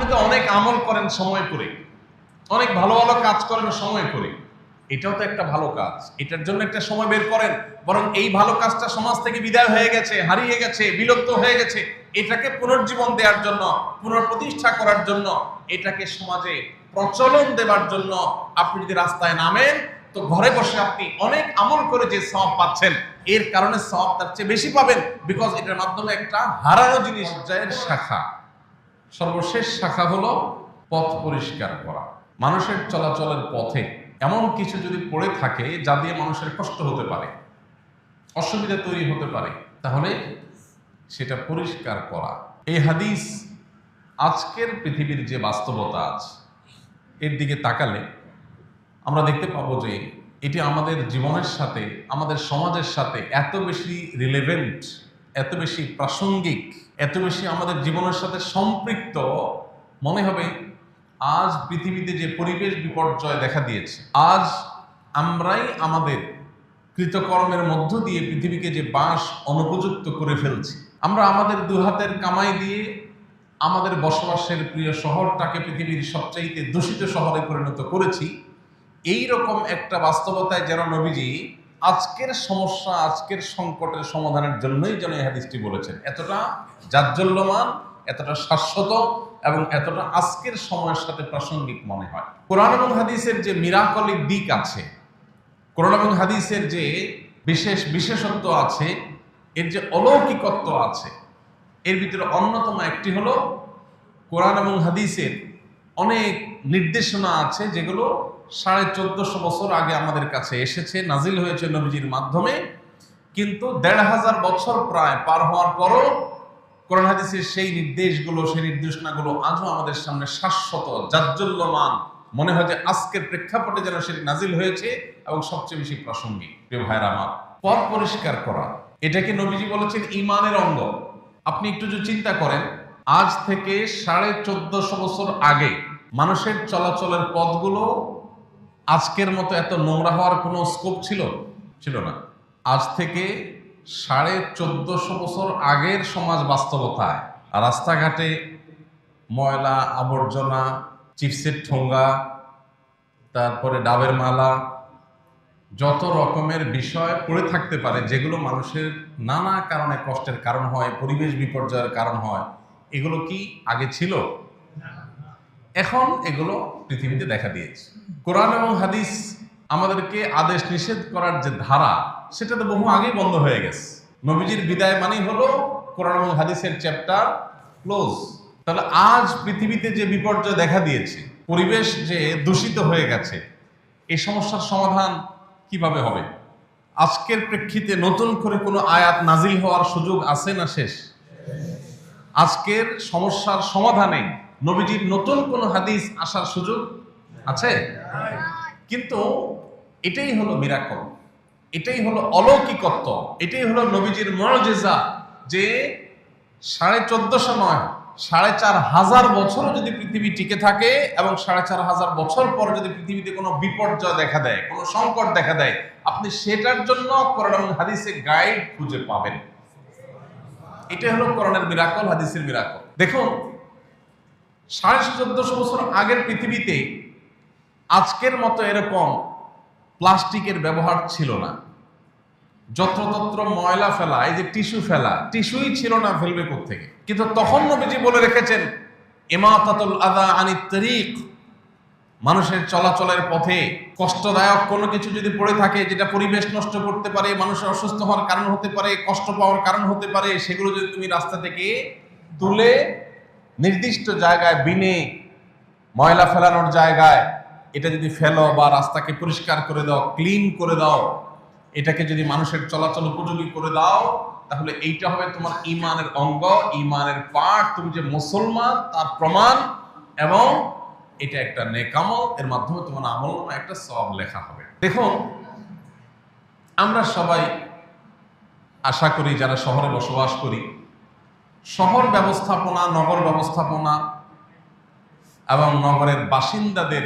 আপনি তো অনেক আমল করেন সময় করে, অনেক ভালো ভালো কাজ করেন সময় করে, এটাও তো একটা ভালো কাজ, এটার জন্য একটা সময় বের করেন। বরং এই ভালো কাজটা সমাজ থেকে বিদায় হয়ে গেছে, হারিয়ে গেছে, বিলুপ্ত হয়ে গেছে, এটাকে পুনর্জীবন দেওয়ার জন্য, পুনঃপ্রতিষ্ঠা করার জন্য, এটাকে সমাজে প্রচলন দেওয়ার জন্য আপনি যদি রাস্তায় নামেন, তো ঘরে বসে আপনি অনেক আমল করে যে সওয়াব পাচ্ছেন, এর কারণে সওয়াব তার চেয়ে বেশি পাবেন, বিকজ এটার মাধ্যমে একটা হারানো জিনিস জয়ের শাখা। সর্বশেষ শাখা হলো পথ পরিষ্কার করা। মানুষের চলাচলের পথে এমন কিছু যদি পড়ে থাকে যা দিয়ে মানুষের কষ্ট হতে পারে, অসুবিধা তৈরি হতে পারে, তাহলে সেটা পরিষ্কার করা। এই হাদিস আজকের পৃথিবীর যে বাস্তবতা আছে এর দিকে তাকালে আমরা দেখতে পাবো যে এটি আমাদের জীবনের সাথে, আমাদের সমাজের সাথে এত বেশি রিলেভেন্ট, এত বেশি প্রাসঙ্গিক, এত বেশি আমাদের জীবনের সাথে সম্পৃক্ত মনে হবে। আজ পৃথিবীতে যে পরিবেশ বিপর্যয় দেখা দিয়েছে, আজ আমরাই আমাদের কৃতকর্মের মধ্য দিয়ে পৃথিবীকে যে বাস অনুপযুক্ত করে ফেলছি। আমরা আমাদের দুহাতের কামাই দিয়ে আমাদের বসবাসের প্রিয় শহরটাকে পৃথিবীর সবচাইতে দূষিত শহরে পরিণত করেছি। এই রকম একটা বাস্তবতায় যেন নবীজি আজকের সমস্যা, আজকের সংকটের সমাধানের জন্যই যেন এই হাদিসটি বলেছেন। এতটা জাজ্জল্যমান, এতটা শাশ্বত এবং এতটা আজকের সময়ের সাথে প্রাসঙ্গিক মনে হয়। কোরআন এবং হাদিসের যে মিরাকলিক দিক আছে, কোরআন এবং হাদিসের যে বিশেষত্ব আছে, এর যে অলৌকিকত্ব আছে, এর ভিতরে অন্যতম একটি হলো কোরআন এবং হাদিসের অনেক নির্দেশনা আছে যেগুলো 1450 বছর আগে আমাদের কাছে এসেছে, নাজিল হয়েছে নবীজির মাধ্যমে, কিন্তু 1500 বছর প্রায় পার হওয়ার পরও কোরআন হাদিসের সেই নির্দেশগুলো, সেই নির্দেশনাগুলো আজও আমাদের সামনে শাশ্বত, জাজ্জল্যমান মনে হয় যে আজকের প্রেক্ষাপটে যেন সেটি নাজিল হয়েছে এবং সবচেয়ে বেশি প্রাসঙ্গিক। প্রিয় ভাইরা আমার, পথ পরিষ্কার করা, এটাকে নবীজি বলেছেন ঈমানের অঙ্গ। আপনি একটু যদি চিন্তা করেন, আজ থেকে 1450 বছর আগে মানুষের চলাচলের পথগুলো আজকের মতো এত নোংরা হওয়ার কোনো স্কোপ ছিল না। আজ থেকে 1450 বছর আগের সমাজ বাস্তবতায় রাস্তাঘাটে ময়লা আবর্জনা, চিপসের ঠোঙ্গা, তারপরে ডাবের মালা, যত রকমের বিষয় পড়ে থাকতে পারে যেগুলো মানুষের নানা কারণে কষ্টের কারণ হয়, পরিবেশ বিপর্যয়ের কারণ হয়, এগুলো কি আগে ছিল? এখন এগুলো পৃথিবীতে দেখা দিয়েছে। কোরআন এবং হাদিস আমাদেরকে আদেশ নিষেধ করার যে ধারা, সেটা তো বহু আগেই বন্ধ হয়ে গেছে। নবীজির বিদায় মানেই হলো কোরআন এবং হাদিসের চ্যাপ্টার ক্লোজ। তাহলে আজ পৃথিবীতে যে বিপর্যয় দেখা দিয়েছে, পরিবেশ যে দূষিত হয়ে গেছে, এই সমস্যার সমাধান কিভাবে হবে? আজকের প্রেক্ষিতে নতুন করে কোনো আয়াত নাজিল হওয়ার সুযোগ আছে না শেষ? আজকের সমস্যার সমাধানে নবীজির নতুন কোনো হাদিস আসার সুযোগ আছে? কিন্তু এটাই হলো মিরাকল, এটাই হলো অলৌকিকত্ব, এটাই হলো নবীজির মুআজিজা যে 1450 নয়, 4500 বছরও যদি পৃথিবী টিকে থাকে এবং 4500 বছর পর যদি পৃথিবীতে কোনো বিপর্যয় দেখা দেয়, কোনো সংকট দেখা দেয়, আপনি সেটার জন্য কোরআন এবং হাদিসে গাইড খুঁজে পাবেন। এটা হলো কোরআনের মিরাকল, হাদিসের মিরাকল। দেখুন, 1450 বছর আগের পৃথিবীতে আজকের মতো এরকম প্লাস্টিকের ব্যবহার ছিল না। যত্রতত্র ময়লা ফেলা, এই যে টিস্যু ফেলা, টিস্যুই ছিল না, ফেলবে কোত্থেকে? কিন্তু তখন নবীজি বলে রেখেছেন ইমাতাতুল আযা আনিত তরিক, মানুষের চলাচলের পথে কষ্টদায়ক কোনো কিছু যদি পড়ে থাকে, যেটা পরিবেশ নষ্ট করতে পারে, মানুষের অসুস্থ হওয়ার কারণ হতে পারে, কষ্ট পাওয়ার কারণ হতে পারে, সেগুলো যদি তুমি রাস্তা থেকে তুলে নির্দিষ্ট জায়গায় বিনে, ময়লা ফেলানোর জায়গায় এটা যদি ফেলো বা রাস্তাকে পরিষ্কার করে দাও, ক্লিন করে দাও, এটাকে যদি মানুষের চলাচল উপযোগী করে দাও, তাহলে এইটা হবে তোমার ঈমানের অঙ্গ, ঈমানের পার্ট। তুমি যে মুসলমান তার প্রমাণ, এবং এটা একটা নেক আমল, এর মাধ্যমে তোমার আমলনামা একটা সওয়াব লেখা হবে। দেখুন, আমরা সবাই আশা করি যারা শহরে বসবাস করি, শহর ব্যবস্থাপনা, নগর ব্যবস্থাপনা এবং নগরের বাসিন্দাদের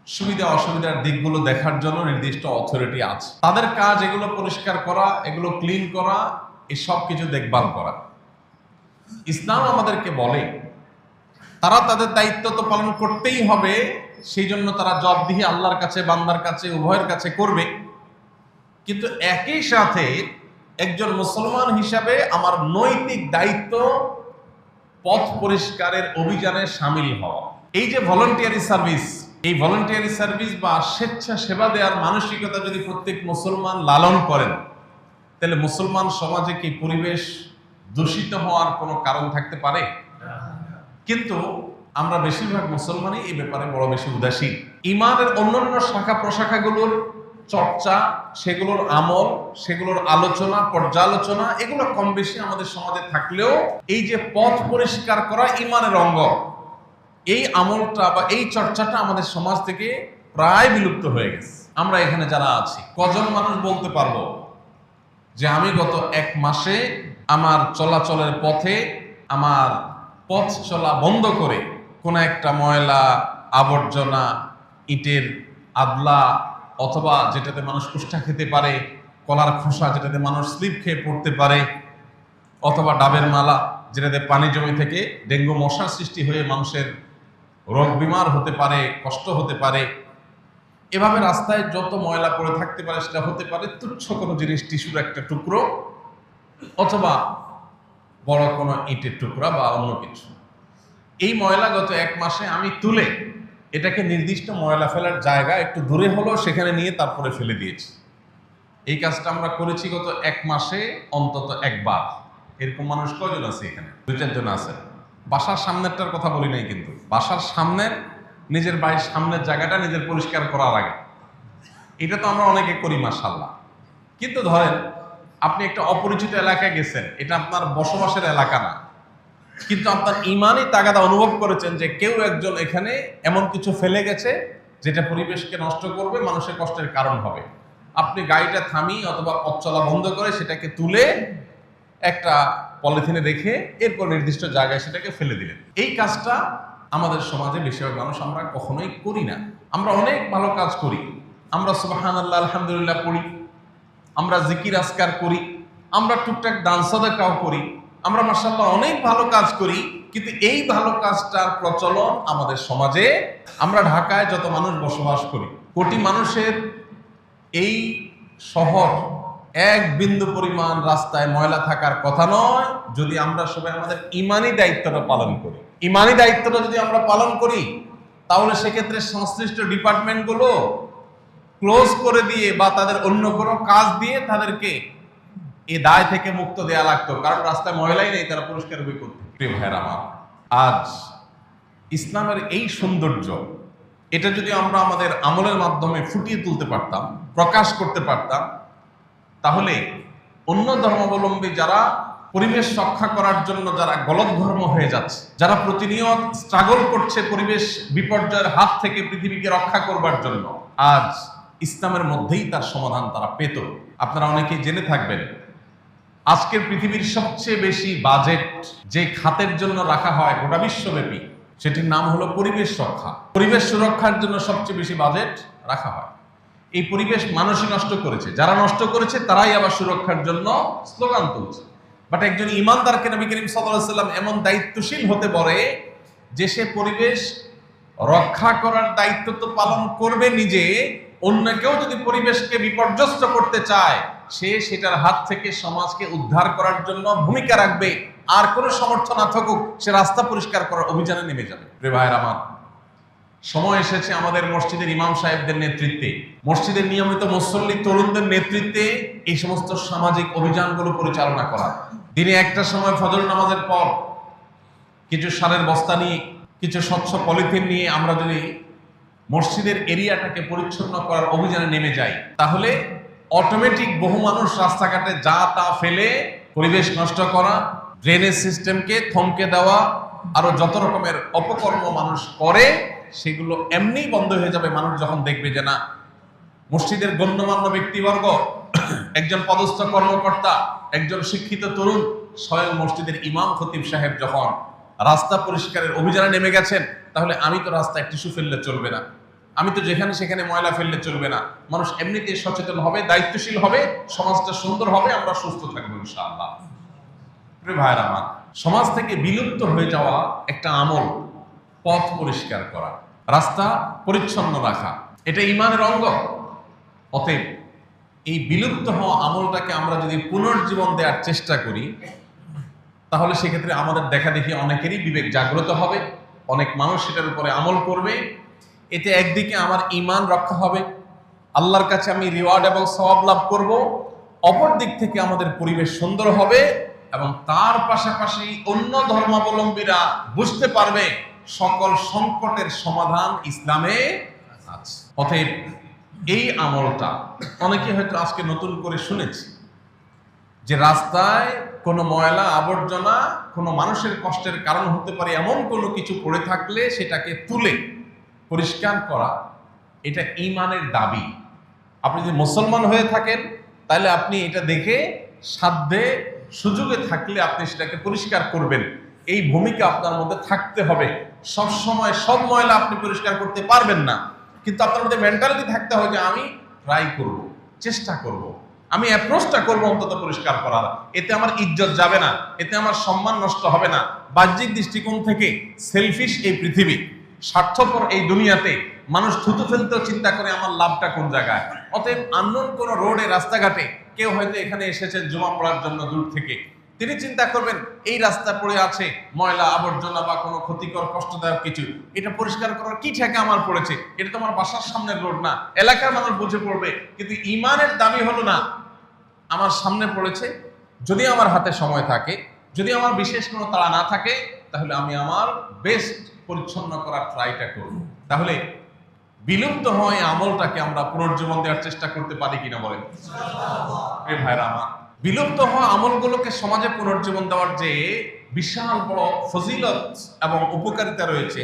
সুবিধা অসুবিধার দিকগুলো দেখার জন্য নির্দিষ্ট অথরিটি আছে। তাদের কাজ এগুলো পরিষ্কার করা, এগুলো ক্লিন করা, এই সব কিছু দেখভাল করা। ইসলাম আমাদেরকে বলে তারা তাদের দায়িত্ব তো পালন করতেই হবে, সেই জন্য তারা জবাবদিহি আল্লাহর কাছে, বান্দার কাছে, উভয়ের কাছে করবে। কিন্তু একই সাথে একজন মুসলমান হিসাবে আমার নৈতিক দায়িত্ব পথ পরিষ্কারের অভিযানে সামিল হওয়া। এই যে ভলান্টিয়ারি সার্ভিস, এই ভলান্টিয়ারি সার্ভিস বা স্বেচ্ছা সেবা দেওয়ার মানসিকতা যদি প্রত্যেক মুসলমান লালন করেন, তাহলে মুসলমান সমাজে কি পরিবেশ দূষিত হওয়ার কোনো কারণ থাকতে পারে? কিন্তু আমরা বেশিরভাগ মুসলমানই এই ব্যাপারে বড় বেশি উদাসীন। ইমানের অন্যান্য শাখা প্রশাখাগুলোর চর্চা, সেগুলোর আমল, সেগুলোর আলোচনা, পর্যালোচনা, এগুলো কম বেশি আমাদের সমাজে থাকলেও এই যে পথ পরিষ্কার করা ইমানের অঙ্গ, এই আমলটা বা এই চর্চাটা আমাদের সমাজ থেকে প্রায় বিলুপ্ত হয়ে গেছে। আমরা এখানে যারা আছি, কজন মানুষ বলতে পারবো যে আমি গত 1 মাসে আমার চলাচলের পথে আমার পথ চলা বন্ধ করে কোনো একটা ময়লা, আবর্জনা, ইটের আদলা, অথবা যেটাতে মানুষ কুষ্ঠা খেতে পারে, কলার খোসা যেটাতে মানুষ স্লিপ খেয়ে পড়তে পারে, অথবা ডাবের মালা যেটাতে পানি জমে থেকে ডেঙ্গু মশার সৃষ্টি হয়ে মানুষের রোগ বিমার হতে পারে, কষ্ট হতে পারে, এভাবে রাস্তায় যত ময়লা পড়ে থাকতে পারে, সেটা হতে পারে তুচ্ছ কোনো জিনিস, টিস্যুর একটা টুকরো, অথবা বড় কোনো ইটের টুকরা বা অন্য কিছু। এই ময়লা গত 1 মাসে আমি তুলে এটাকে নির্দিষ্ট ময়লা ফেলার জায়গা একটু দূরে হলো সেখানে নিয়ে তারপরে ফেলে দিয়েছি। এই কাজটা আমরা করেছি গত 1 মাসে অন্তত 1 বার। এরকম মানুষ কজন আছে এখানে? 2-4 জন আছে। বাসার সামনেরটার কথা বলি নাই, কিন্তু বাসার সামনের, নিজের বাড়ির সামনের জায়গাটা নিজের পরিষ্কার করার আগে, এটা তো আমরা অনেকে করি মাশাআল্লাহ। কিন্তু ধরেন আপনি একটা অপরিচিত এলাকায় গেছেন, এটা আপনার বসবাসের এলাকা না, কিন্তু আপনার ইমানই তাগাদা অনুভব করেছেন যে কেউ একজন এখানে এমন কিছু ফেলে গেছে যেটা পরিবেশকে নষ্ট করবে, মানুষের কষ্টের কারণ হবে। আপনি গাড়িটা থামিয়ে অথবা পথ চলা বন্ধ করে সেটাকে তুলে একটা পলিথিনে রেখে এরপর নির্দিষ্ট জায়গায় সেটাকে ফেলে দিলেন। এই কাজটা আমাদের সমাজে বেশিরভাগ মানুষ আমরা কখনোই করি না। আমরা অনেক ভালো কাজ করি, আমরা সুবহানাল্লাহ আলহামদুলিল্লাহ পড়ি, আমরা জিকির আজকার করি, আমরা টুকটাক দান সাদাকাও করি, আমরা মাশাআল্লাহ অনেক ভালো কাজ করি, কিন্তু এই ভালো কাজটার প্রচলন আমাদের সমাজে, আমরা ঢাকায় যত মানুষ বসবাস করি, কোটি মানুষের এই শহর, 1 বিন্দু পরিমাণ রাস্তায় ময়লা থাকার কথা নয়, যদি আমরা সবাই আমাদের ইমানি দায়িত্বটা পালন করি। ইমানি দায়িত্বটা যদি আমরা পালন করি, তাহলে সেক্ষেত্রে সংশ্লিষ্ট ডিপার্টমেন্টগুলো ক্লোজ করে দিয়ে বা তাদের অন্য কোনো কাজ দিয়ে তাদেরকে এই দায় থেকে মুক্ত দেয়া লাগতো, কারণ রাস্তায় ময়লাই নেই, তারা পরিষ্কার বই করতে। প্রিয় ভাইরা আমার, আজ ইসলামের এই সৌন্দর্য, এটা যদি আমরা আমাদের আমলের মাধ্যমে ফুটিয়ে তুলতে পারতাম, প্রকাশ করতে পারতাম, তাহলে অন্য ধর্মাবলম্বী যারা পরিবেশ রক্ষা করার জন্য যারা গলদ ধর্ম হয়ে যাচ্ছে, যারা প্রতিনিয়ত স্ট্রাগল করছে পরিবেশ বিপর্যয়ের হাত থেকে পৃথিবীকে রক্ষা করবার জন্য, আজ ইসলামের মধ্যেই তার সমাধান তারা পেত। আপনারা অনেকেই জেনে থাকবেন, আজকের পৃথিবীর সবচেয়ে বেশি বাজেট যে খাতের জন্য রাখা হয় গোটা বিশ্বব্যাপী, সেটির নাম হলো পরিবেশ রক্ষা। পরিবেশ সুরক্ষার জন্য সবচেয়ে বেশি বাজেট রাখা হয়। এই পরিবেশ মানুষই নষ্ট করেছে, যারা নষ্ট করেছে তারাই আবার সুরক্ষার জন্য স্লোগান তুলছে। বাট একজন ইমানদারকে নবী করিম সাল্লাল্লাহু আলাইহি ওয়াসাল্লাম এমন দায়িত্বশীল হতে পারে যে সে পরিবেশ রক্ষা করার দায়িত্ব তো পালন করবে নিজে, অন্য কেউ যদি পরিবেশকে বিপর্যস্ত করতে চায়, সে সেটার হাত থেকে সমাজকে উদ্ধার করার জন্য ভূমিকা রাখবে। আর কোনো সমর্থ না থাকুক, সে রাস্তা পরিষ্কার করার অভিযানে নেমে যাবে। প্রিয় ভাইরা আমার, সময় এসেছে আমাদের মসজিদের ইমাম সাহেবদের নেতৃত্বে, মসজিদের নিয়মিত মুসল্লি তরুণদের নেতৃত্বে এই সমস্ত সামাজিক অভিযানগুলো পরিচালনা করা। দিনে একটা সময় ফজর নামাজের পর কিছু সারের বস্তা নিয়ে, কিছু স্বচ্ছ পলিথিন নিয়ে আমরা যদি মসজিদের এরিয়াটাকে পরিচ্ছন্ন করার অভিযানে নেমে যাই, তাহলে অটোমেটিক বহু মানুষ রাস্তাঘাটে যা তা ফেলে পরিবেশ নষ্ট করা, ড্রেনেজ সিস্টেমকে থমকে দেওয়া, আরো যত রকমের অপকর্ম মানুষ করে, সেগুলো এমনি বন্ধ হয়ে যাবে। মানুষ যখন দেখবে যে না, মসজিদের গণ্যমান্য ব্যক্তিবর্গ, একজন পদস্থ কর্মকর্তা, একজন শিক্ষিত তরুণ, স্বয়ং মসজিদের ইমাম খতিব সাহেব যখন রাস্তা পরিষ্কারের অভিযানে নেমে গেছেন, তাহলে আমি তো রাস্তায় টিস্যু ফেললে চলবে না, আমি তো যেখানে সেখানে ময়লা ফেললে চলবে না। মানুষ এমনিতেই সচেতন হবে, দায়িত্বশীল হবে, সমাজটা সুন্দর হবে, আমরা সুস্থ থাকবো ইনশাআল্লাহ। প্রিয় ভাইরা আমার, সমাজ থেকে বিলুপ্ত হয়ে যাওয়া একটা আমল, পথ পরিষ্কার করা, রাস্তা পরিচ্ছন্ন রাখা, এটা ঈমানের অঙ্গ। অতএব এই বিলুপ্ত হওয়া আমলটাকে আমরা যদি পুনর্জীবন দেওয়ার চেষ্টা করি, তাহলে সেক্ষেত্রে আমাদের দেখা দেখি অনেকেরই বিবেক জাগ্রত হবে, অনেক মানুষ সেটার উপরে আমল করবে। এতে একদিকে আমার ঈমান রক্ষা হবে, আল্লাহর কাছে আমি রিওয়ার্ড এবং সওয়াব লাভ করব, অপর দিক থেকে আমাদের পরিবেশ সুন্দর হবে এবং তার পাশাপাশি অন্য ধর্মাবলম্বীরা বুঝতে পারবে সকল সংকটের সমাধান ইসলামে আছে। অতএব এই আমলটা অনেকে হয়তো আজকে নতুন করে শুনেছি যে রাস্তায় কোনো ময়লা আবর্জনা কোনো মানুষের কষ্টের কারণ হতে পারে এমন কোনো কিছু পড়ে থাকলে সেটাকে তুলে পরিষ্কার করা, এটা ঈমানের দাবি। আপনি যদি মুসলমান হয়ে থাকেন তাহলে আপনি এটা দেখে সাধ্যে সুযোগে থাকলে আপনি সেটাকে পরিষ্কার করবেন, এই ভূমিকা আপনার মধ্যে থাকতে হবে। সব সময় সব ময়লা আপনি পরিষ্কার করতে পারবেন না, কিন্তু আপনার মধ্যে মেন্টালিটি থাকতে হবে যে আমি ট্রাই করব, চেষ্টা করব, আমি অ্যাপ্রোচটা করব অন্তত পরিষ্কার করার। এতে আমার ইজ্জত যাবে না, এতে আমার সম্মান নষ্ট হবে না। বাহ্যিক দৃষ্টিকোণ থেকে সেলফিশ এই পৃথিবী, স্বার্থপর এই দুনিয়াতে মানুষ থুতু ফেলতেও চিন্তা করে আমার লাভটা কোন জায়গায়। অতএব আননোন কোনো রোডে রাস্তাঘাটে কেউ হয়তো এখানে এসেছেন জুমা পড়ার জন্য দূর থেকে, তিনি চিন্তা করবেন এই রাস্তা পড়ে আছে ময়লা আবর্জনা বা কোনো ক্ষতিকর কষ্টদায়ক কিছু, এটা পরিষ্কার করার কি ঠেকা আমার পড়েছে, এটা তো আমার বাসার সামনের রোড না, এলাকার মানুষ বুঝে পড়বে। কিন্তু ঈমানের দাবি হলো না, আমার সামনে পড়েছে, যদি আমার হাতে সময় থাকে, যদি আমার বিশেষ কোনো তাড়া না থাকে, তাহলে আমি আমার বেস্ট পরিচ্ছন্ন করার ট্রাইটা করব। তাহলে বিলুপ্ত হয় আমলটাকে আমরা পুনর্জীবন দেওয়ার চেষ্টা করতে পারি কিনা বলেন এই ভাইরা আমার। বিলুপ্ত হওয়া আমলগুলোকে সমাজে পুনর্জীবন দেওয়ার যে বিশাল বড় ফজিলত এবং উপকারিতা রয়েছে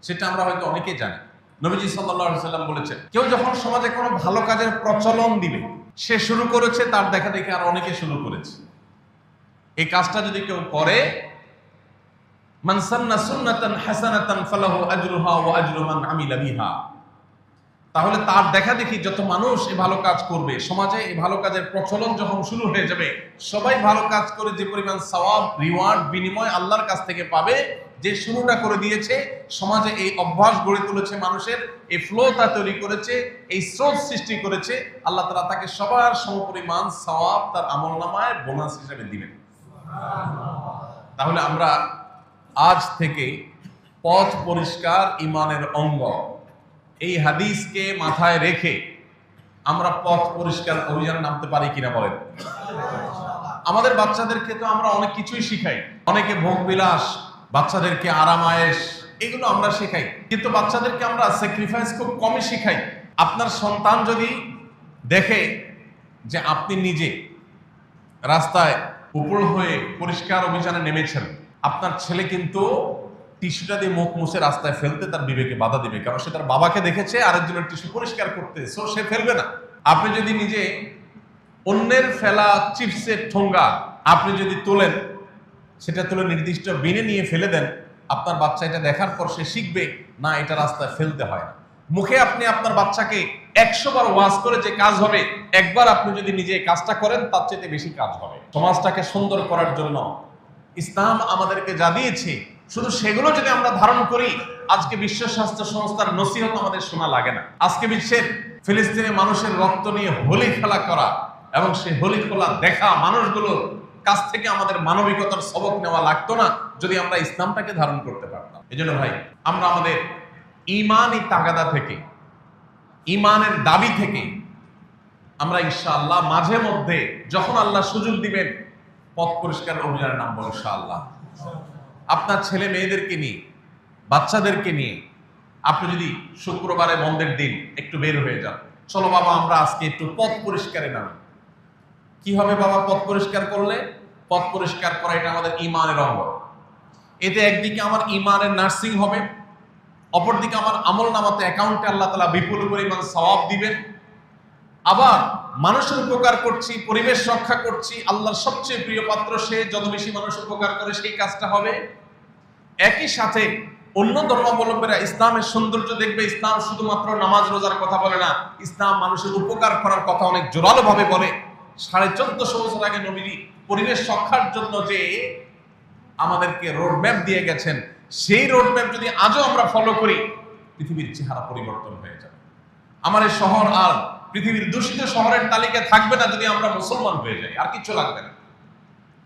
সেটা আমরা হয়তো অনেকেই জানি। নবীজি সাল্লাল্লাহু আলাইহি সাল্লাম বলেছেন, কেউ যখন সমাজে কোনো ভালো কাজের প্রচলন দিবে, সে শুরু করেছে, তার দেখা দেখে আর অনেকে শুরু করেছে। এই কাজটা যদি কেউ করে, মান সান্না সুন্নাতান হাসানাতান ফালাহু আজরুহা ওয়া আজরু মান আমিলা বিহা, তাহলে তার দেখা দেখি যত মানুষ এই ভালো কাজ করবে, সমাজে এই ভালো কাজের প্রচলন যখন শুরু হয়ে যাবে, সবাই ভালো কাজ করে যে পরিমাণ সওয়াব রিওয়ার্ড বিনিময় আল্লাহর কাছ থেকে পাবে, যে শুরুটা করে দিয়েছে, সমাজে এই অভ্যাস গড়ে তুলেছে, মানুষের এই ফ্লোটা তৈরি করেছে, এই স্রোত সৃষ্টি করেছে, আল্লাহ তাআলা তাকে সবার সমপরিমাণ সওয়াব তার আমলনামায় বোনাস হিসেবে দিবেন। তাহলে আমরা আজ থেকে পথ পরিষ্কার ঈমানের অঙ্গ, এই হাদিসকে মাথায় রেখে আমরা পথ পরিষ্কার অভিযানে নামতে পারি কিনা বলেন। আমাদের বাচ্চাদেরকে তো আমরা অনেক কিছুই শিখাই, অনেকে ভোগ বিলাস, বাচ্চাদেরকে আরাম আয়েশ, এগুলো আমরা শেখাই, কিন্তু বাচ্চাদেরকে আমরা স্যাক্রিফাইস খুব কমই শিখাই। আপনার সন্তান যদি দেখে যে আপনি নিজে রাস্তায় উপর হয়ে পরিষ্কার অভিযানে নেমেছেন, আপনার ছেলে কিন্তু টিস্যুটা দিয়ে মুখ মুছে রাস্তায় ফেলতে তার বিবেকে বাধা দিবে, কারণ সে তার বাবাকে দেখেছে আরেকজনের টিস্যু পরিষ্কার করতে, সো সে ফেলবে না। আপনি যদি নিজে অন্যের ফেলা চিপসের ঠোঙ্গা আপনি যদি তোলেন, সেটা তুলে নির্দিষ্ট বিনে নিয়ে ফেলে দেন, আপনার বাচ্চা এটা দেখার পর সে শিখবে না এটা রাস্তায় ফেলতে হয় না। মুখে আপনি আপনার বাচ্চাকে 100 বার ওয়াজ করে যে কাজ হবে, একবার আপনি যদি নিজে কাজটা করেন তার চেয়ে বেশি কাজ হবে। সমাজটাকে সুন্দর করার জন্য ইসলাম আমাদেরকে যা দিয়েছে, শুধু সেগুলো যদি আমরা ধারণ করি, আজকে বিশ্ব স্বাস্থ্য সংস্থার নসিহত আমাদের শোনা লাগে না। আজকে বিশ্বের ফিলিস্তিনের মানুষের রক্ত নিয়ে হোলি খেলা করা এবং সেই হোলি খেলা দেখা মানুষগুলোর কাছ থেকে আমাদের মানবিকতার সবক নেওয়া লাগতো না যদি আমরা ইসলামটাকে ধারণ করতে পারতাম। এই জন্য ভাই, আমরা আমাদের ঈমানি তাগাদা থেকে, ঈমানের দাবি থেকে আমরা ইনশাআল্লাহ মাঝে মধ্যে যখন আল্লাহ সুযোগ দিবেন পথ পরিষ্কার অভিযানের নাম বলে ইনশাআল্লাহ। আপনার ছেলে মেয়েদেরকে নিয়ে, বাচ্চাদেরকে নিয়ে আপনি যদি শুক্রবারে বন্ধের দিন একটু বের হয়ে যান, চলো বাবা আমরা আজকে একটু পথ পরিষ্কারে নামি। কি হবে বাবা পথ পরিষ্কার করলে? পথ পরিষ্কার করা এটা আমাদের ঈমানের অঙ্গ। এতে একদিকে আমার ঈমানের নার্সিং হবে, অপরদিকে আমার আমলনামাতে অ্যাকাউন্টে আল্লাহ তাআলা বিপুল পরিমাণ সওয়াব দিবেন। আবার মানুষের উপকার করছি, পরিবেশ রক্ষা করছি, আল্লাহর সবচেয়ে প্রিয় পাত্র সে, যত বেশি মানুষ উপকার করে সেই কাজটা হবে। একই সাথে অন্য ধর্মাবলম্বীরা ইসলামের সৌন্দর্য দেখবে। ইসলাম শুধুমাত্র নামাজ রোজার কথা বলে না, ইসলাম মানুষের উপকার করার কথা অনেক জোরালো ভাবে বলে। 1450 বছর আগে নবীজি পরিবেশ রক্ষার জন্য যে আমাদেরকে রোড ম্যাপ দিয়ে গেছেন, সেই রোডম্যাপ যদি আজও আমরা ফলো করি, পৃথিবীর চেহারা পরিবর্তন হয়ে যাবে। আমার এই শহর আর পৃথিবীর দূষিত শহরের তালিকায় থাকবে না যদি আমরা মুসলমান হয়ে যাই, আর কিছু লাগবে না।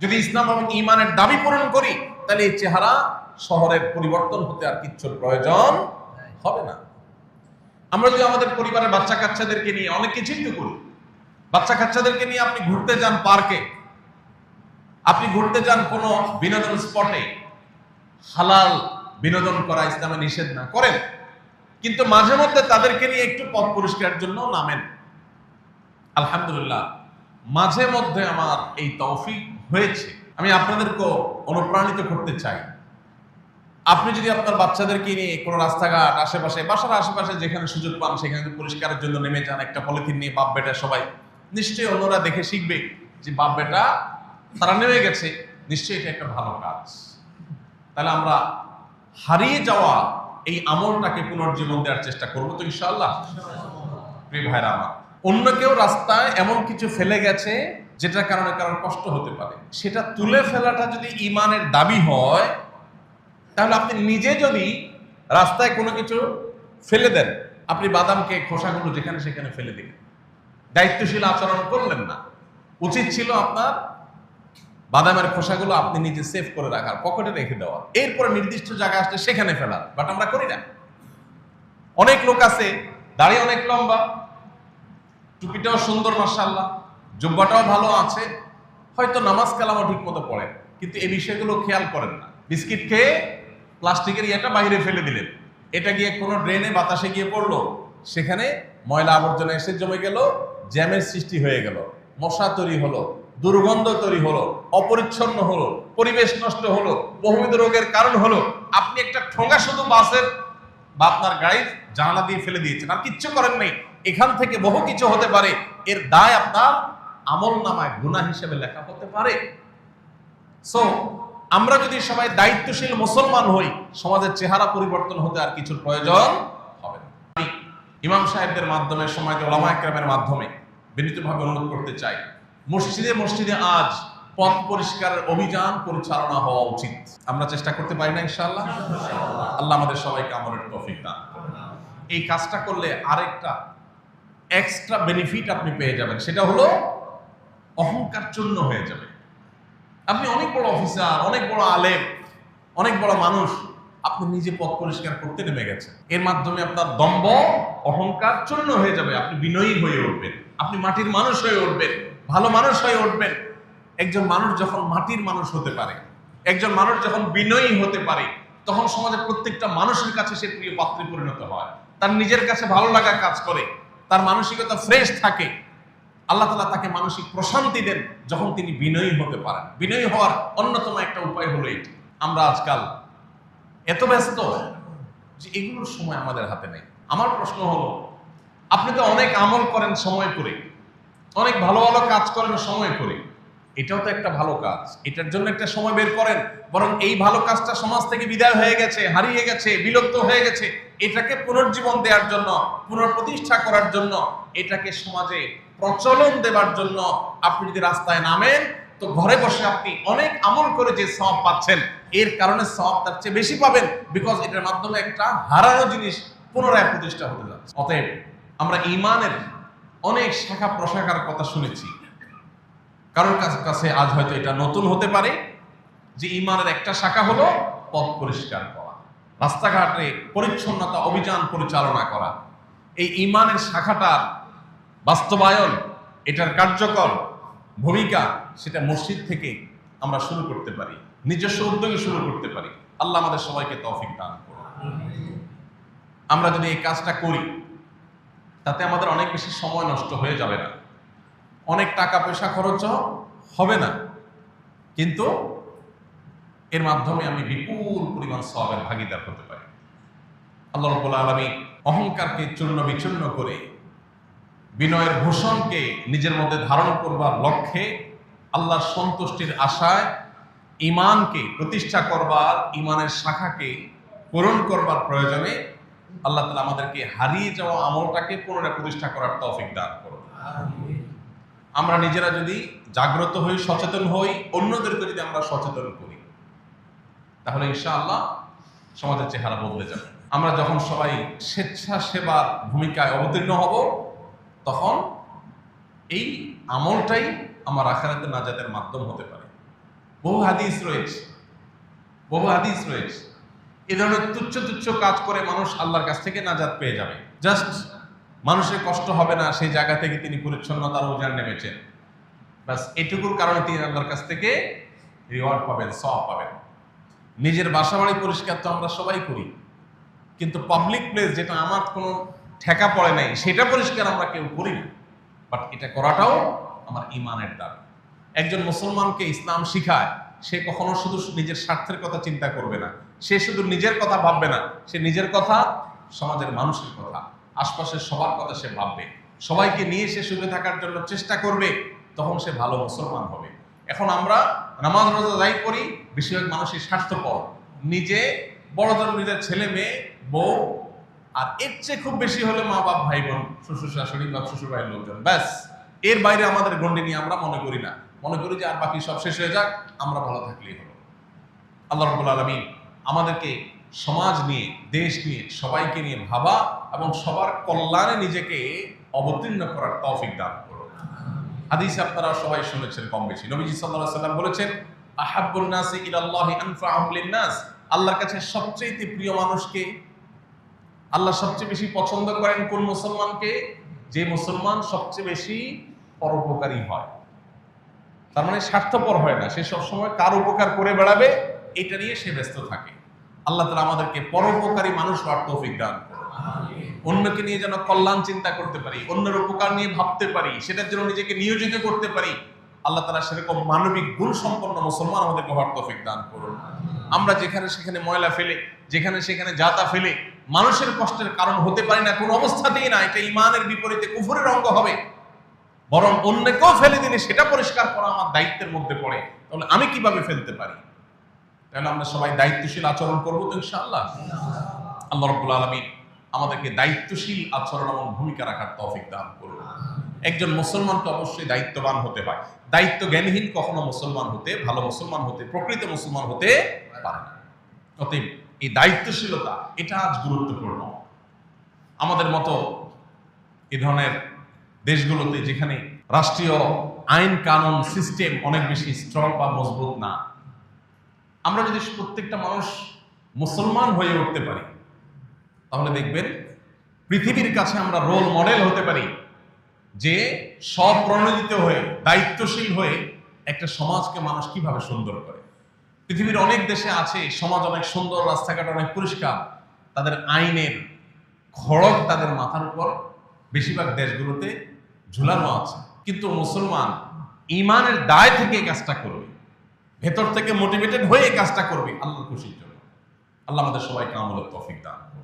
যদি ইসলাম এবং ঈমানের দাবি পূরণ করি, তাহলে এই চেহারা শহরের পরিবর্তন হতে আর কিচ্ছুর প্রয়োজন হবে না। আমরা যদি আমাদের পরিবারের বাচ্চা কাচ্চাদেরকে নিয়ে অনেক কিছুই তো করি। বাচ্চা কাচ্চাদেরকে নিয়ে আপনি ঘুরতে যান পার্কে, আপনি ঘুরতে যান কোনো বিনোদন স্পটে, হালাল বিনোদন করা ইসলামে নিষেধ না করেন, কিন্তু মাঝে মধ্যে তাদেরকে নিয়ে একটু পথ পরিষ্কারের জন্য নামেন। আলহামদুলিল্লাহ, মাঝে মধ্যে আমার এই তৌফিক হয়েছে। আমি আপনাদেরকে অনুপ্রাণিত করতে চাই, আপনি যদি আপনার বাচ্চাদেরকে নিয়ে কোনো রাস্তাঘাট, আশেপাশে, বাসার আশেপাশে যেখানে সুযোগ পান সেখানে পরিষ্কারের জন্য নেমে যান, একটা পলিথিন নিয়ে বাপ বেটা সবাই, নিশ্চয়ই অন্যরা দেখে শিখবে যে বাপ বেটা তারা নেমে গেছে, নিশ্চয়ই এটা একটা ভালো কাজ। তাহলে আমরা হারিয়ে যাওয়া এই আমলটাকে পুনর্জীবন দেওয়ার চেষ্টা করবো তো ইনশাআল্লাহ। প্রিয় ভাইরা আমার, অন্য কেউ রাস্তায় এমন কিছু ফেলে গেছে যেটার কারণে কারোর কষ্ট হতে পারে, সেটা তুলে ফেলাটা যদি ঈমানের দাবি হয়, তাহলে আপনি নিজে যদি রাস্তায় কোনো কিছু ফেলে দেন, আপনি বাদামকে খোসাগুলো যেখানে সেখানে ফেলে দিলেন, দায়িত্বশীল আচরণ করলেন না। উচিত ছিল আপনার বাদামের খোসাগুলো আপনি নিজে সেভ করে রাখার, পকেটে রেখে দেওয়া, এরপরে নির্দিষ্ট জায়গায় আসলে সেখানে ফেলার। বাট আমরা করি না। অনেক লোক আছে, দাড়ি অনেক লম্বা, টুপিটাও সুন্দর মাশাআল্লাহ, জুব্বাটাও ভালো আছে, হয়তো নামাজ কালামও ঠিক মতো পড়েন, কিন্তু এই বিষয়গুলো খেয়াল করেন না। বিস্কিট খেয়ে প্লাস্টিকের ইয়েটা বাইরে ফেলে দিলেন, এটা গিয়ে কোনো ড্রেনে বাতাসে গিয়ে পড়লো, সেখানে ময়লা আবর্জনা এসে জমে গেল, জ্যামের সৃষ্টি হয়ে গেল, মশা তৈরি হলো, দুর্গন্ধ তৈরি হলো, অপরিচ্ছন্ন হলো, পরিবেশ নষ্ট হলো, বহুবিধ রোগের কারণ হলো। আপনি একটা ঠোঙা শুধু বাসের বা আপনার গাড়ির জানালা দিয়ে ফেলে দিয়েছেন, আর কিচ্ছু করেন নাই। এখান থেকে বহু কিছু হতে পারে, এর দায় আপনার আমল নামায় গুনাহ হিসেবে লেখা হতে পারে। সো আমরা যদি সবাই দায়িত্বশীল মুসলমান হই, সমাজের চেহারা পরিবর্তন হতে আর কিছুর প্রয়োজন হবে না। আমি ইমাম সাহেবদের মাধ্যমে, সমাজ ওলামায়ে কেরামের মাধ্যমে বিনীতভাবে অনুরোধ করতে চাই, মসজিদে মসজিদে আজ পথ পরিষ্কারের অভিযান পরিচালনা হওয়া উচিত। আমরা চেষ্টা করতে পারি না ইনশাআল্লাহ? আল্লাহ আমাদের সবাইকে আমলের তৌফিক দান করুন। এই কাজটা করলে আরেকটা এক্সট্রা বেনিফিট আপনি পেয়ে যাবেন, সেটা হলো অহংকার চূর্ণ হয়ে যাবে। আপনি অনেক বড় অফিসার, অনেক বড় আলেম, অনেক বড় মানুষ, আপনি নিজে পথ পরিষ্কার করতে নেমে গেছেন, এর মাধ্যমে আপনার দম্ভ, অহংকার চূর্ণ হয়ে যাবে। আপনি বিনয়ী হয়ে উঠবেন, আপনি মাটির মানুষ হয়ে উঠবেন, ভালো মানুষ হয়ে উঠবেন। একজন মানুষ যখন মাটির মানুষ হতে পারে, একজন মানুষ যখন বিনয়ী হতে পারে, তখন সমাজের প্রত্যেকটা মানুষের কাছে সে প্রিয় পাত্রে পরিণত হয়, তার নিজের কাছে ভালো লাগা কাজ করে, তার মানসিকতা ফ্রেশ থাকে। আল্লাহ তাআলা তাকে মানসিক প্রশান্তি দেন যখন তিনি বিনয়ী হতে পারেন। বিনয়ী হওয়ার অন্যতম একটা উপায় হলো এটি। আমরা আজকাল এত ব্যস্ত যে এগুলোর সময় আমাদের হাতে নেই। আমার প্রশ্ন হলো, আপনি তো অনেক আমল করেন সময় করে, অনেক ভালো ভালো কাজ করেন সময় করে, এটাও তো একটা ভালো কাজ, এটার জন্য একটা সময় বের করেন। বরং এই ভালো কাজটা সমাজ থেকে বিদায় হয়ে গেছে, হারিয়ে গেছে, বিলুপ্ত হয়ে গেছে, এটাকে পুনর্জীবন দেওয়ার জন্য, পুনঃপ্রতিষ্ঠা করার জন্য, এটাকে সমাজে প্রচলন দেওয়ার জন্য আপনি যদি রাস্তায় নামেন, তো ঘরে বসে আপনি অনেক আমল করে যে সওয়াব পাচ্ছেন, এর কারণে সওয়াব তার চেয়ে বেশি পাবেন, বিকজ এটার মাধ্যমে একটা হারানো জিনিস পুনরায় প্রতিষ্ঠা হতে যাচ্ছে। অতএব আমরা ঈমানের অনেক শাখা প্রশাখার কথা শুনেছি, কারোর কাছে আজ হয়তো এটা নতুন হতে পারে যে ঈমানের একটা শাখা হলো পথ পরিষ্কার করা, রাস্তাঘাটে পরিচ্ছন্নতা অভিযান পরিচালনা করা। এই ঈমানের শাখাটার বাস্তবায়ন, এটার কার্যকর ভূমিকা, সেটা মসজিদ থেকে আমরা শুরু করতে পারি, নিজস্ব উদ্যোগে শুরু করতে পারি। আল্লাহ আমাদের সবাইকে তৌফিক দান করুন। আমরা যদি এই কাজটা করি, তাতে আমাদের অনেক বেশি সময় নষ্ট হয়ে যাবে না, অনেক টাকা পয়সা খরচ হবে না, কিন্তু এর মাধ্যমে আমি বিপুল পরিমাণ সওয়াবের ভাগীদার হতে পারি। আল্লাহ রাব্বুল আলামিন অহংকারকে চূর্ণ বিচূর্ণ করে বিনয়ের ভূষণকে নিজের মধ্যে ধারণ করবার লক্ষ্যে, আল্লাহর সন্তুষ্টির আশায় ঈমানকে প্রতিষ্ঠা করবার, ঈমানের শাখাকে পূরণ করবার প্রয়োজনে আল্লাহ তাআলা আমাদেরকে হারিয়ে যাওয়া আমলটাকে পুনরায় প্রতিষ্ঠা করার তৌফিক দান করুন। আমরা নিজেরা যদি জাগ্রত হই, সচেতন হই, অন্যদেরকে যদি আমরা সচেতন করি, তাহলে ইনশাআল্লাহ সমাজের চেহারা বদলে যাবে। আমরা যখন সবাই স্বেচ্ছাসেবার ভূমিকায় অবতীর্ণ হব, তখন এই আমলটাই আমার আখিরাতে নাজাতের মাধ্যম হতে পারে। বহু হাদিস রয়েছে এই ধরনের তুচ্ছ তুচ্ছ কাজ করে মানুষ আল্লাহর কাছ থেকে নাজাত পেয়ে যাবে। জাস্ট মানুষের কষ্ট হবে না, সেই জায়গা থেকে তিনি পরিচ্ছন্নতার অভিযান নেমেছেন, বাস এটুকুর কারণে তিনি আল্লাহর কাছ থেকে রিওয়ার্ড পাবেন, সওয়াব পাবেন। নিজের বাসা বাড়ি পরিষ্কার তো আমরা সবাই করি, কিন্তু পাবলিক প্লেস যেটা আমার কোনো ঠেকা পড়ে নাই সেটা পরিষ্কার আমরা কেউ করি না। বাট এটা করাটাও আমার ঈমানের দাবি। একজন মুসলমানকে ইসলাম শিখায়, সে কখনো শুধু নিজের স্বার্থের কথা চিন্তা করবে না, সে শুধু নিজের কথা ভাববে না, সে নিজের কথা, সমাজের মানুষের কথা, আশপাশের সবার কথা সে ভাববে, সবাইকে নিয়ে সে সুখে থাকার জন্য চেষ্টা করবে, তখন সে ভালো মুসলমান হবে। এখন আমরা নামাজ রোজা যাই করি, বেশিরভাগ মানুষই স্বার্থপর, নিজে বড় ধরনের নিজের ছেলে মেয়ে বউ, আর এর চেয়ে খুব বেশি হলে মা বাপ ভাই বোন, শ্বশুর শাশুড়ি বা শ্বশুর ভাইয়ের লোকজন, ব্যাস এর বাইরে আমাদের গণ্ডি নিয়ে আমরা মনে করি না, মনে করি যে আর বাকি সব শেষ হয়ে যাক, আমরা ভালো থাকলেই হলো। আল্লাহ রাব্বুল আলামিন আমাদেরকে সমাজ নিয়ে, দেশ নিয়ে, সবাইকে নিয়ে ভাবা এবং সবার কল্যাণে নিজেকে অবতীর্ণ করার তৌফিক দান করুন। হাদিসে আপনারা সবাই শুনেছেন কম বেশি, নবীজি সাল্লাল্লাহু আলাইহি সাল্লাম বলেছেন, আহাব্বুন নাসি ইলাল্লাহি আনফাউহুম লিন-নাস, আল্লাহর কাছে সবচেয়ে প্রিয় মানুষকে, আল্লাহ সবচেয়ে বেশি পছন্দ করেন কোন মুসলমানকে? যে মুসলমান সবচেয়ে বেশি পরোপকারী হয়। তার মানে স্বার্থপর হয় না, সে সবসময় কার উপকার করে বেড়াবে এটা নিয়ে সে ব্যস্ত থাকে। আল্লাহ তাআলা আমাদেরকে পরোপকারী মানুষ হওয়ার তৌফিক দান করুন। অন্যকে নিয়ে যেন কল্যাণ চিন্তা করতে পারি, অন্যের উপকার নিয়ে ভাবতে পারি, সেটার জন্য নিজেকে নিয়োজিত করতে পারি। আল্লাহ তাআলা সেরকম মানবিক গুণ সম্পন্ন মুসলমান আমাদেরকে হওয়ার তৌফিক দান করুন। আমরা যেখানে সেখানে ময়লা ফেলে, যেখানে সেখানে জাতা ফেলে মানুষের কষ্টের কারণ হতে পারি না, কোন অবস্থাতেই না। এটা ঈমানের বিপরীতে, কুফরের অঙ্গ হবে। বরং অন্যকেও ফেলে দিলে সেটা পরিষ্কার করা আমার দায়িত্বের মধ্যে পড়ে। তাহলে আমি কিভাবে ফেলতে পারি? তাহলে আমরা সবাই দায়িত্বশীল আচরণ করবো তো ইনশাআল্লাহ। আল্লাহ রাব্বুল আলামিন আমাদেরকে দায়িত্বশীল আচরণ এবং ভূমিকা রাখার তৌফিক দান করুন। একজন মুসলমানকে অবশ্যই দায়িত্ববান হতে হয়। দায়িত্ব জ্ঞানহীন কখনো মুসলমান হতে, ভালো মুসলমান হতে, প্রকৃত মুসলমান হতে পারে না। অতএব এই দায়িত্বশীলতা এটা আজ গুরুত্বপূর্ণ। আমাদের মতো এ ধরনের দেশগুলোতে যেখানে রাষ্ট্রীয় আইন কানুন সিস্টেম অনেক বেশি স্ট্রং বা মজবুত না, আমরা যদি প্রত্যেকটা মানুষ মুসলমান হয়ে উঠতে পারি, তাহলে দেখবেন পৃথিবীর কাছে আমরা রোল মডেল হতে পারি যে স্বপ্রণোদিত হয়ে, দায়িত্বশীল হয়ে একটা সমাজকে মানুষ কিভাবে সুন্দর করে। পৃথিবীর অনেক দেশে আছে সমাজ অনেক সুন্দর, রাস্তাঘাট অনেক পরিষ্কার, তাদের আইনের খড়গ তাদের মাথার উপর বেশিরভাগ দেশগুলোতে ঝুলানো আছে, কিন্তু মুসলমান ঈমানের দায় থেকে এই কাজটা করবে, ভেতর থেকে মোটিভেটেড হয়ে এই কাজটা করবে আল্লাহর খুশির জন্য। আল্লাহ আমাদের সবাইকে আমলের তৌফিক দান করুন।